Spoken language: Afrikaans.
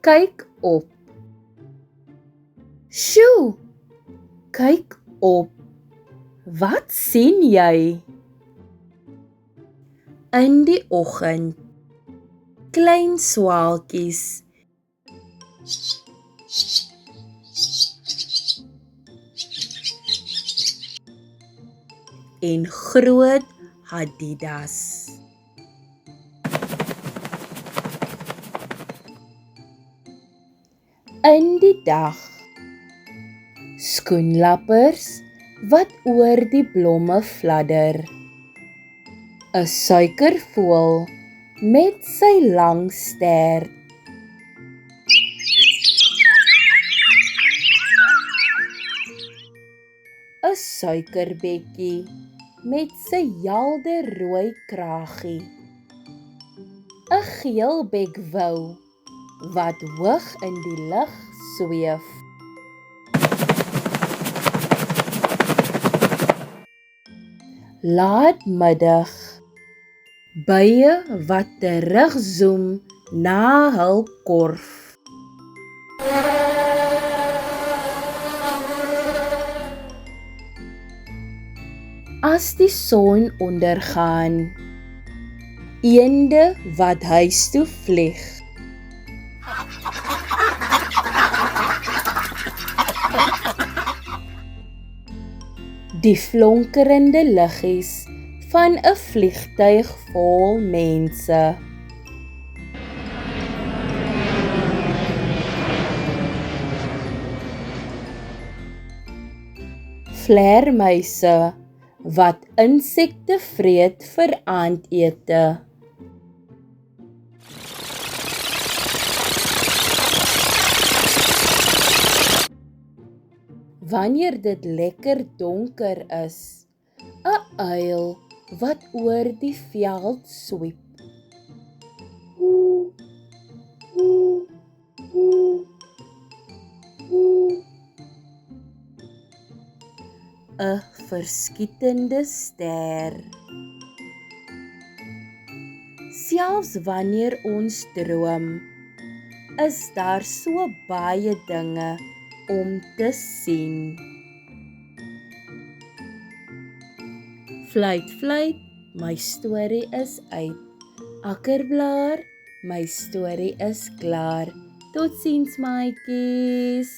Kyk op. Sjoe, kyk op. Wat sien jy? In die oggend, klein swaalkies. En groot hadidas. In die dag, skoenlappers wat oor die blomme fladder. 'n Suikervoël met sy lang stert. 'n Suikerbekkie met sy helderrooi kragie. 'n Geelbekwou wat hoog in die lug sweef. Laatmiddag, bye wat terugzoem na hul korf. As die son ondergaan, eende wat huis toe vlieg. Die flonkerende liggies van 'n vliegtuig vol mense. Vleermuise wat insekte vreet vir aandete. Wanneer dit lekker donker is, 'n uil wat oor die veld swiep. 'n verskietende ster. Selfs wanneer ons droom, is daar so baie dinge om te sien. Fluit, fluit, my storie is uit. Akkerblaar, my storie is klaar. Totsiens maatjies.